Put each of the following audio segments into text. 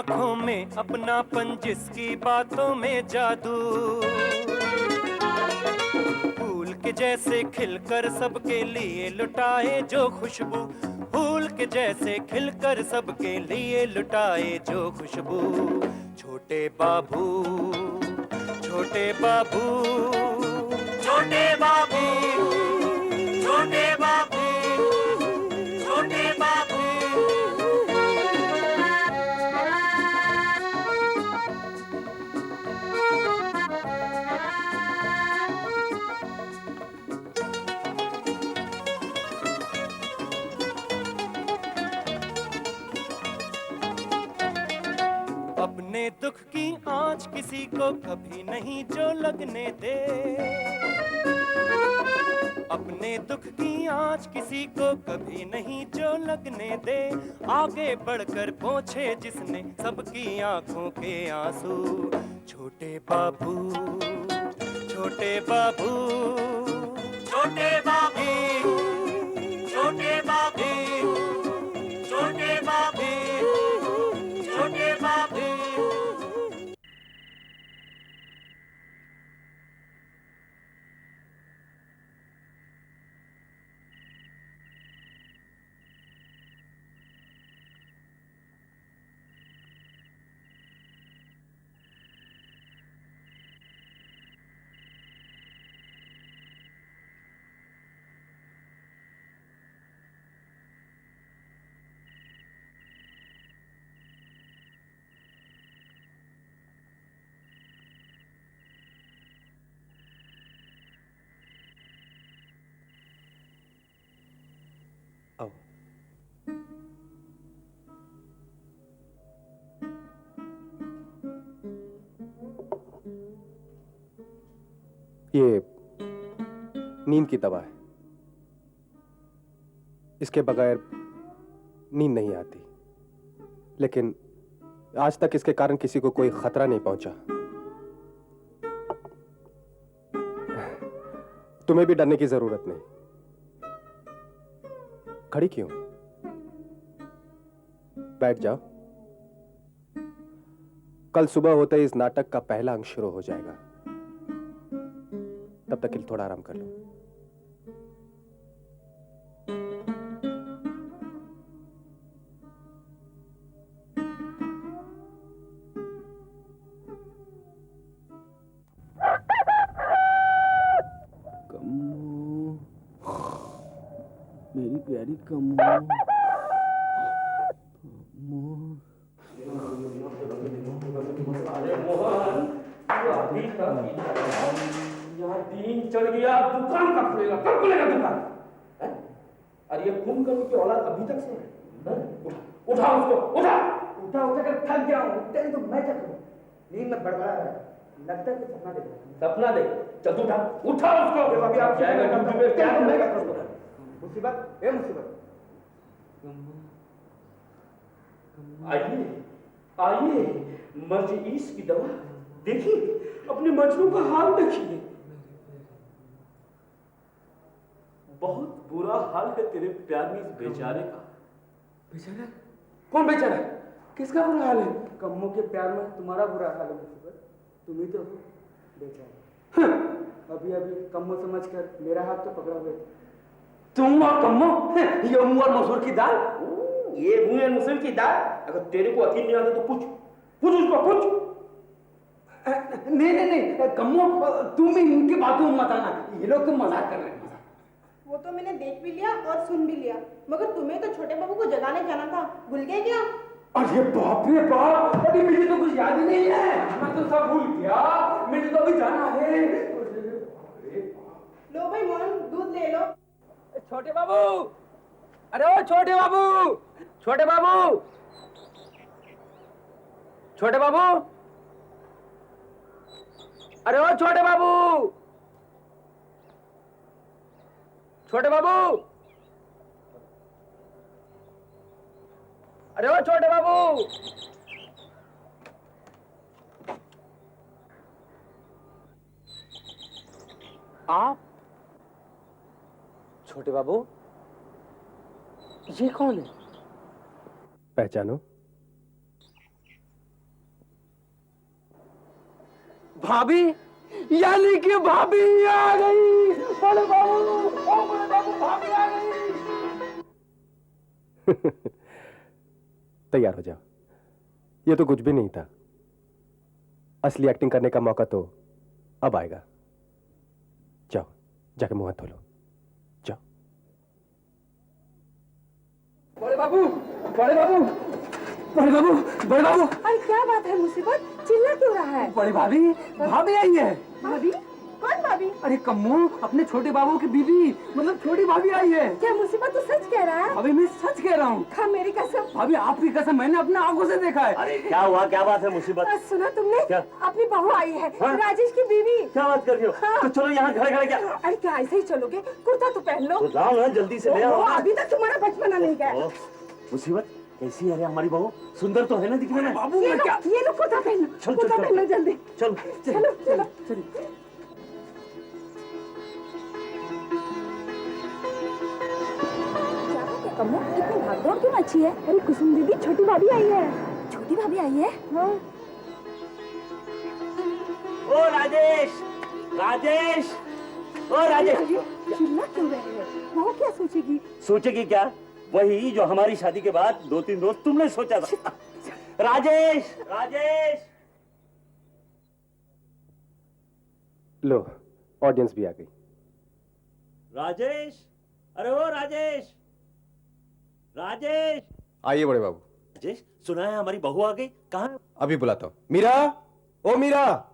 आंखों में अपनापन, जिसकी बातों में जादू, फूल के जैसे खिलकर सबके लिए लुटाए जो खुशबू, फूल के जैसे खिलकर सबके लिए लुटाए जो खुशबू। छोटे बाबू, छोटे बाबू, छोटे बाबू, छोटे बाबू, छोटे बाबू। अपने दुख की आंच किसी को कभी नहीं जो लगने दे, अपने दुख की आंच किसी को कभी नहीं जो लगने दे, आगे बढ़कर पहुंचे जिसने सबकी आंखों के आंसू। छोटे बाबू, छोटे बाबू, छोटे बाबू, छोटे बाबू, छोटे बाबू, छोटे बाबू। आओ। ये नींद की दवा है, इसके बगैर नींद नहीं आती, लेकिन आज तक इसके कारण किसी को कोई खतरा नहीं पहुंचा। तुम्हें भी डरने की जरूरत नहीं। खड़ी क्यों? बैठ जाओ। कल सुबह होते ही इस नाटक का पहला अंक शुरू हो जाएगा, तब तक के लिए थोड़ा आराम कर लो। कम्मू, मेरी प्यारी कम्मू, दिन चढ़ गया, दुकान कब खुलेगा? कब खुलेगा दुकान? अरे ये खून करने की औलाद अभी तक से है? उठा उसको, उठा उठा उठा कर थक गया हूँ। उठते नहीं तो मैं क्या करूँ? नींद में बड़बड़ा रहा है, लगता है कि सपना देख रहा है। सपना देख, चल तू उठा, उठा उसको। अभी आप जाएगा ड्यूटी पे, क्या मैं क्या करूँ? मुसीबत, ये मुसीबत। आइए आइए, मर्ज-इस की दवा देखिए, अपने मजनू का हाल देखिए। बहुत बुरा हाल है तेरे प्यार में इस बेचारे का। बेचारा? कौन बेचारा? किसका बुरा हाल है? कम्मो के प्यार में तुम्हारा बुरा हाल है मुसीबत। तुम ही तो हो बेचारा। अभी अभी कम्मो समझकर मेरा हाथ तो पकड़ा हुआ। तुम और कम्मो, ये मुंह और मसूर की दाल, ये मुंह और मसूर की दाल। अगर तेरे को यकीन नहीं आता तो पूछ, पूछ उसको, पूछ। नहीं नहीं नहीं कम्मो, तुम इनकी बातों में मत आना, ये लोग तो मजाक कर रहे हैं। वो तो मैंने देख भी लिया और सुन भी लिया, मगर तुम्हें तो छोटे बाबू को जगाने जाना था, भूल गए क्या? अरे बाप रे बाप, अरे मुझे तो कुछ याद ही नहीं है, मैं तो सब भूल गया, मुझे तो अभी जाना है। लो भाई मोहन, दूध ले लो। छोटे बाबू, अरे ओ छोटे बाबू, छोटे बाबू, छोटे बाबू, अरे ओ छोटे बाबू, छोटे बाबू, अरे ओ छोटे बाबू। आप छोटे बाबू, ये कौन है? पहचानो? भाभी, यानी कि भाभी आ गई। बड़े बाबू, ओ बड़े बाबू, भाभी आ गई। तैयार हो जाओ, ये तो कुछ भी नहीं था। असली एक्टिंग करने का मौका तो अब आएगा। जाओ, जाके मुंह हाथ धो लो, जाओ। बड़े बाबू, बड़े बाबू, बड़े बाबू, बड़े बाबू। अरे क्या बात है मुसीबत, चिल्ला क्यों रहा है? बड़ी भाभी, भाभी आई है। भाभी? कौन भाभी? अरे कम्मू, अपने छोटे बाबू की बीबी, मतलब छोटी भाभी आई है। क्या मुसीबत, तू सच कह रहा है? भाभी मैं सच कह रहा हूँ। खा मेरी कसम। भाभी आपकी कसम, मैंने अपने आंखों से देखा है। अरे क्या हुआ, क्या बात है मुसीबत? सुना तुमने? क्या? अपनी बहू आई है, हाँ? राजेश की बीवी। क्या बात कर रही हो? हाँ। तो चलो यहाँ खड़े खड़े क्या? अरे क्या ऐसे ही चलोगे? कुर्ता तो पहन लो। तो लाओ ना, जल्दी से ले आओ। अभी तक तुम्हारा बचपना नहीं गया। ओ, मुसीबत कैसी है रे हमारी बहू? सुंदर तो है ना दिखने में? बाबू ये मैं लो, क्या? ये लो कुर्ता पहन लो, चल, कुर्ता चल, पहन लो जल्दी। चल चलो चलो। क्या बात है कम्मू, इतनी भागदौड़ क्यों अच्छी है? अरे कुसुम दीदी, छोटी भाभी आई है। छोटी भाभी आई है? हाँ। ओ राजेश, राजेश, ओ राजेश। चिल्ला क्यों रहे हो? वो क्या सोचेगी? सोचेगी क्या? वही जो हमारी शादी के बाद 2-3 रोज तुमने सोचा था। राजेश, राजेश। लो, ऑडियंस भी आ गई। राजेश, अरे ओ राजेश, राजेश। आइए बड़े बाबू। राजेश, सुना है हमारी बहू आ गई? कहाँ? अभी बुलाता हूँ। मीरा, ओ मीरा।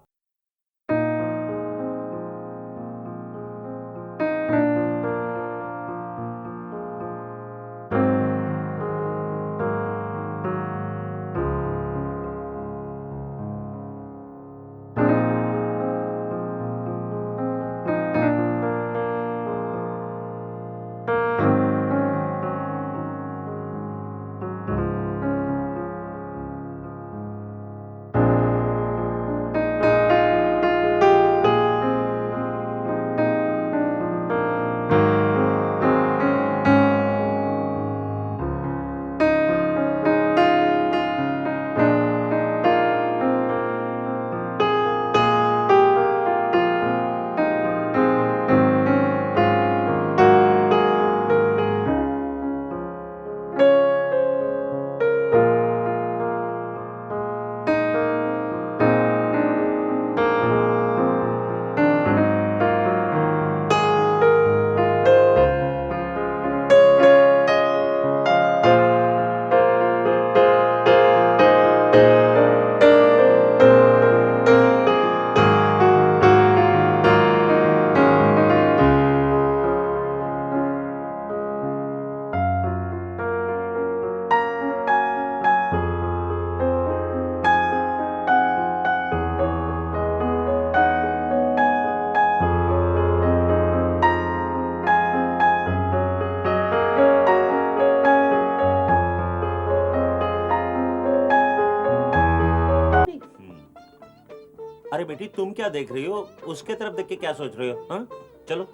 अरे बेटी तुम क्या देख रही हो? उसके तरफ देख के क्या सोच रही हो? हाँ चलो।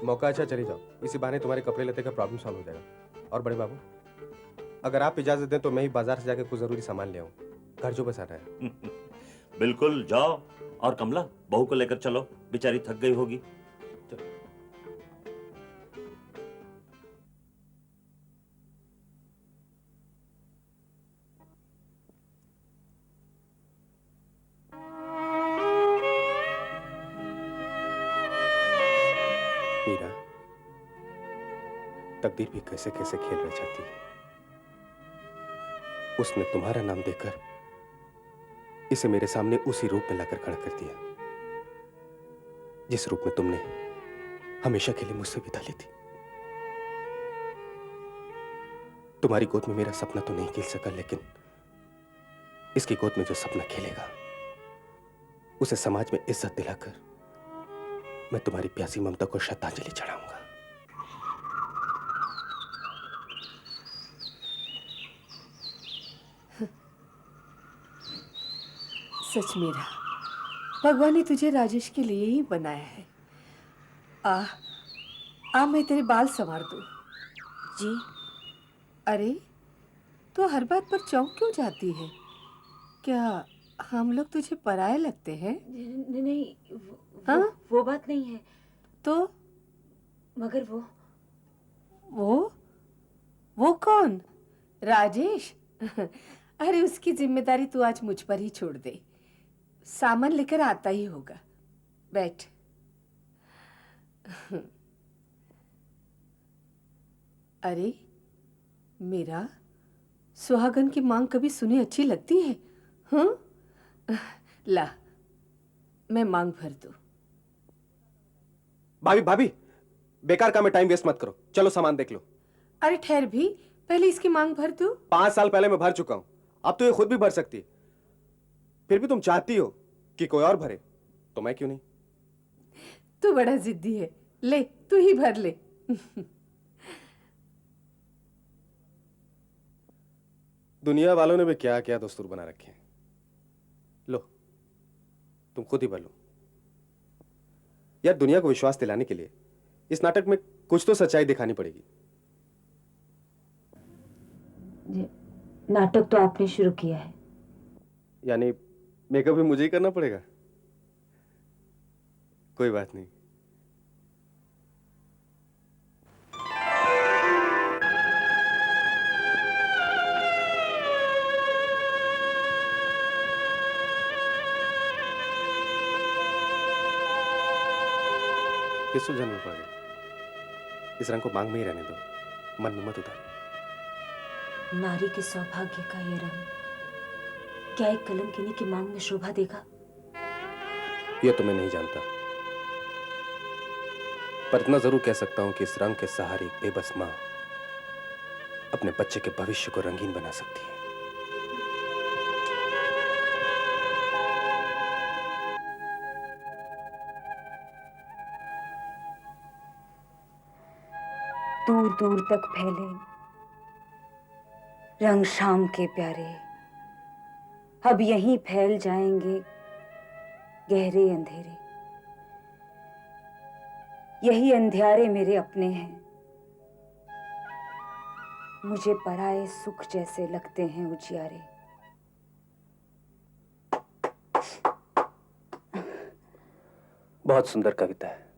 मौका अच्छा, चली जाओ। इसी बहाने तुम्हारे कपड़े लेते का प्रॉब्लम सॉल्व हो जाएगा। और बड़े बाबू, अगर आप इजाजत दें तो मैं ही बाजार से जाके कुछ जरूरी सामान ले आऊं। घर जो बसाना है। बिल्कुल जाओ। और कमला, बहू को लेकर चलो, बेचारी थक गई होगी। मीरा, तकदीर भी कैसे कैसे खेल रह जाती है। उसने तुम्हारा नाम देकर इसे मेरे सामने उसी रूप में लाकर खड़ा कर दिया जिस रूप में तुमने हमेशा के लिए मुझसे विदा ली थी। तुम्हारी गोद में मेरा सपना तो नहीं खेल सका, लेकिन इसकी गोद में जो सपना खेलेगा उसे समाज में इज्जत दिलाकर मैं तुम्हारी प्यासी ममता को श्रद्धांजलि चढ़ाऊंगा। सच मेरा, भगवान ने तुझे राजेश के लिए ही बनाया है। आ मैं तेरे बाल संवार दूं। जी। अरे तो हर बात पर चौंक क्यों जाती है? क्या हम लोग तुझे पराये लगते हैं? नहीं हाँ? वो बात नहीं है। तो मगर वो कौन? राजेश? अरे उसकी जिम्मेदारी तू आज मुझ पर ही छोड़ दे। सामान लेकर आता ही होगा। बैठ। अरे मेरा सुहागन की मांग कभी सुनी अच्छी लगती है? हाँ, ला मैं मांग भर दूं। भाभी भाभी, बेकार काम में टाइम वेस्ट मत करो, चलो सामान देख लो। अरे ठहर भी, पहले इसकी मांग भर दूं। 5 साल पहले मैं भर चुका हूं, अब तो ये खुद भी भर सकती है। फिर भी तुम चाहती हो कि कोई और भरे, तो मैं क्यों नहीं? तू बड़ा जिद्दी है, ले तू ही भर ले। दुनिया वालों ने भी क्या क्या दस्तूर बना रखे हैं। लो तुम खुद ही भर लो। यार दुनिया को विश्वास दिलाने के लिए इस नाटक में कुछ तो सच्चाई दिखानी पड़ेगी। नाटक तो आपने शुरू किया है। यानी मेकअप भी मुझे ही करना पड़ेगा? कोई बात नहीं। किस सुलझन में पड़ गए? इस रंग को मांग में ही रहने दो, मन में मत उतारो। नारी के सौभाग्य का ये रंग क्या एक कलंकिनी की मांग में शोभा देगा? यह तो मैं नहीं जानता, पर इतना जरूर कह सकता हूं कि इस रंग के सहारे एक बेबस मां अपने बच्चे के भविष्य को रंगीन बना सकती है। दूर दूर तक फैले रंग शाम के प्यारे, अब यहीं फैल जाएंगे गहरे अंधेरे। यही अंधियारे मेरे अपने हैं, मुझे पराए सुख जैसे लगते हैं उजियारे। बहुत सुंदर कविता है,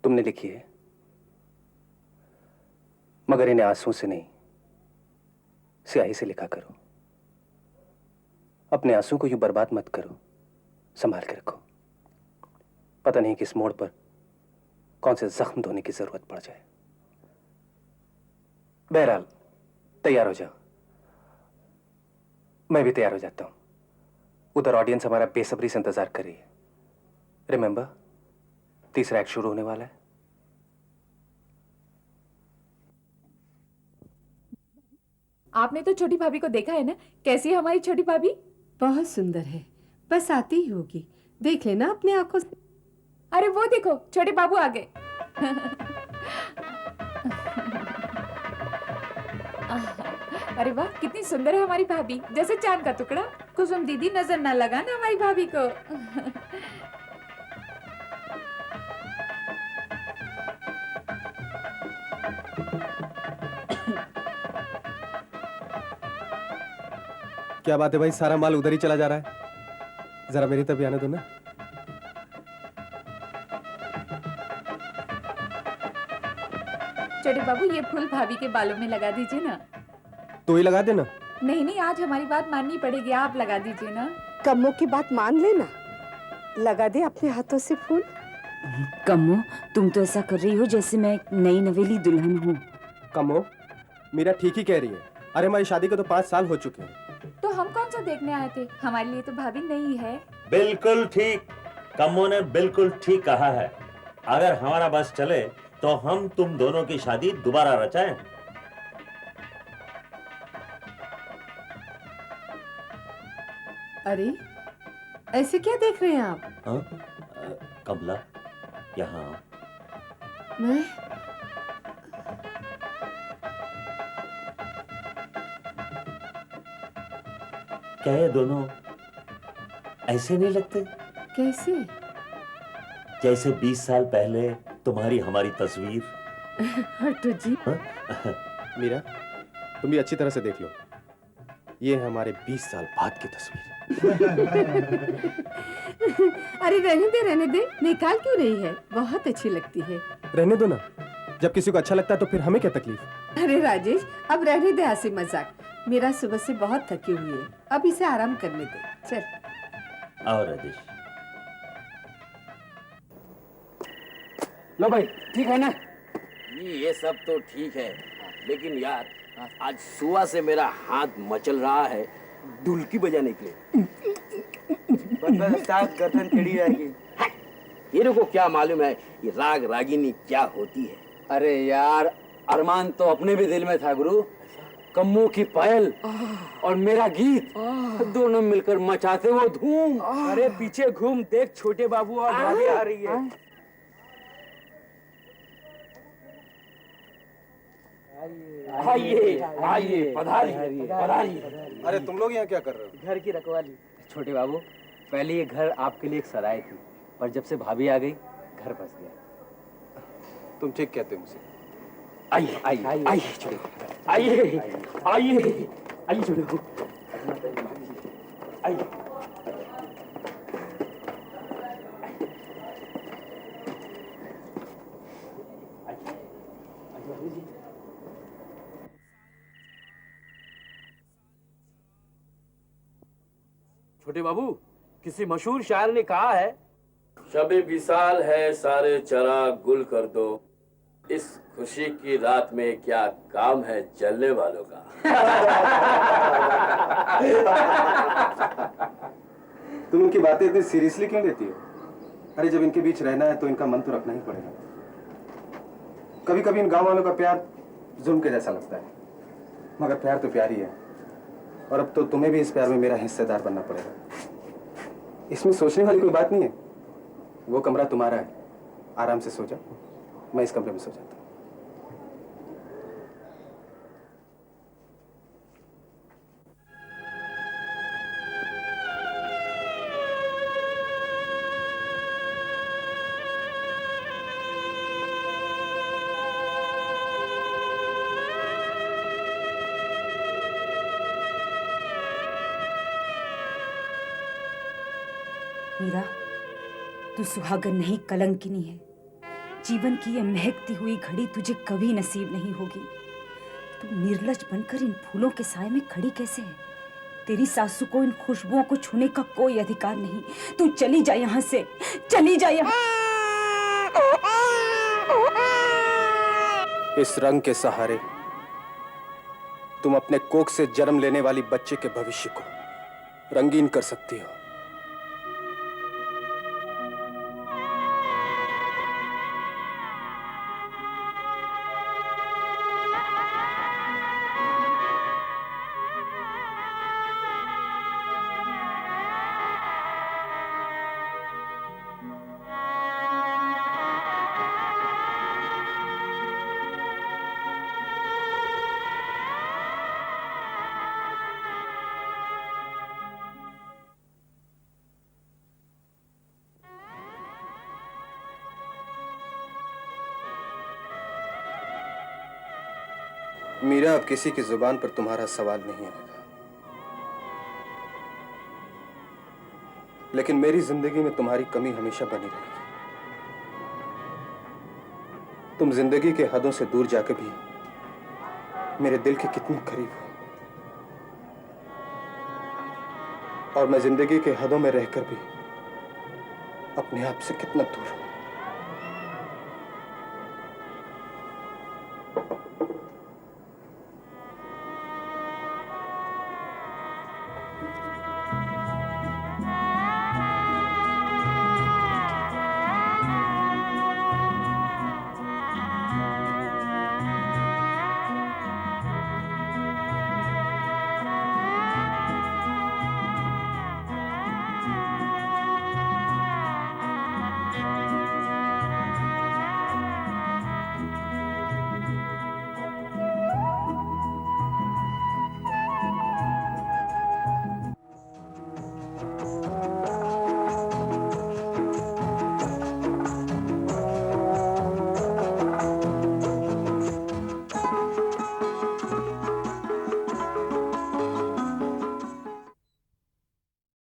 तुमने लिखी है, मगर इन्हें आंसुओं से नहीं, स्याही से लिखा करो। अपने आंसू को यूं बर्बाद मत करो, संभाल के रखो। पता नहीं किस मोड़ पर कौन से जख्म धोने की जरूरत पड़ जाए। बहरहाल तैयार हो जाओ, मैं भी तैयार हो जाता हूं। उधर ऑडियंस हमारा बेसब्री से इंतजार कर रही है। रिमेंबर, तीसरा एक्ट शुरू होने वाला है। आपने तो छोटी भाभी को देखा है ना, कैसी है हमारी छोटी भाभी? बहुत सुंदर है, बस आती ही होगी, देख लेना अपनी आंखों से। अरे वो देखो, छोटे बाबू आ गए। अरे वाह, कितनी सुंदर है हमारी भाभी, जैसे चांद का टुकड़ा। कुसुम दीदी नजर ना लगाना हमारी भाभी को। क्या बात है भाई, सारा माल उधर ही चला जा रहा है। जरा मेरी तरफ आने दो ना। छोटे बाबू, ये फूल भाभी के बालों में लगा दीजिए ना। तो ही लगा देना। नहीं नहीं, आज हमारी बात माननी पड़ेगी, आप लगा दीजिए ना। कम्मो की बात मान लेना, लगा दे अपने हाथों से फूल। कम्मो, तुम तो ऐसा कर रही हो जैसे मैं एक नई नवेली दुल्हन हूँ। कमो, मीरा ठीक ही कह रही है। अरे हमारी शादी को तो 5 साल हो चुके हैं। तो हम कौन सा देखने आए थे, हमारे लिए तो भाभी नहीं है। बिल्कुल ठीक, कम्मो ने बिल्कुल ठीक कहा है। अगर हमारा बस चले तो हम तुम दोनों की शादी दोबारा रचाएं। अरे ऐसे क्या देख रहे हैं आप? हाँ? कमला, यहाँ आओ। मैं क्या ये दोनों ऐसे नहीं लगते कैसे? जैसे 20 साल पहले तुम्हारी हमारी तस्वीर? हटो जी। मीरा, तुम भी अच्छी तरह से देख लो, ये है हमारे 20 साल बाद की तस्वीर। अरे रहने दे, निकाल क्यों रही है? बहुत अच्छी लगती है। रहने दो ना, जब किसी को अच्छा लगता है तो फिर हमें क्या तकलीफ। अरे राजेश, अब रहने दे हंसी मजाक। मेरा सुबह से बहुत थकी हुई है, अब इसे आराम करने दे। चल आओ राजेश। लो भाई, ठीक है ना? ये सब तो ठीक है, लेकिन यार आज सुबह से मेरा हाथ मचल रहा है ढुलकी बजाने के लिए। साथ गर्दन टेढ़ी रहेगी। तेरे को क्या मालूम है ये राग रागिनी क्या होती है? अरे यार, अरमान तो अपने भी दिल में था गुरु। कम्मू की पायल और मेरा गीत दोनों मिलकर मचाते वो धूम। अरे पीछे घूम देख, छोटे बाबू और भाभी आ रही है। आइए आइए, पधारिए पधारिए। अरे तुम लोग यहाँ क्या कर रहे हो? घर की रखवाली। छोटे बाबू, पहले ये घर आपके लिए एक सराय थी, पर जब से भाभी आ गई घर बस गया। तुम ठीक कहते हो मुझे। आइए आइए आइए छोटे बाबू, आइए आइए आइए छोटे बाबू, आइए। छोटे बाबू, किसी मशहूर शायर ने कहा है, शबे विशाल है सारे चराग गुल कर दो, इस खुशी की रात में क्या काम है जलने वालों का। तुम उनकी बातें इतनी सीरियसली क्यों लेती हो? अरे जब इनके बीच रहना है तो इनका मन तो रखना ही पड़ेगा। कभी कभी इन गांव वालों का प्यार जुल्म के जैसा लगता है, मगर प्यार तो प्यार ही है। और अब तो तुम्हें भी इस प्यार में मेरा हिस्सेदार बनना पड़ेगा। इसमें सोचने वाली कोई बात नहीं है। वो कमरा तुम्हारा है, आराम से सो जाओ, मैं इस कमरे में सो जाता हूँ। मीरा, तू सुहागन नहीं कलंकिनी है। जीवन की यह महकती हुई घड़ी तुझे कभी नसीब नहीं होगी। तू निर्लज बनकर इन फूलों के साए में खड़ी कैसे है? तेरी सासू को इन खुशबुओं को छूने का कोई अधिकार नहीं। तू चली जा यहाँ से, चली जा यहाँ। इस रंग के सहारे तुम अपने कोख से जन्म लेने वाली बच्चे के भविष्य को रंगीन कर सकती हो। मीरा, अब किसी की जुबान पर तुम्हारा सवाल नहीं आएगा, लेकिन मेरी जिंदगी में तुम्हारी कमी हमेशा बनी रहेगी। तुम जिंदगी के हदों से दूर जाकर भी मेरे दिल के कितनी करीब हो, और मैं जिंदगी के हदों में रहकर भी अपने आप से कितना दूर हूं।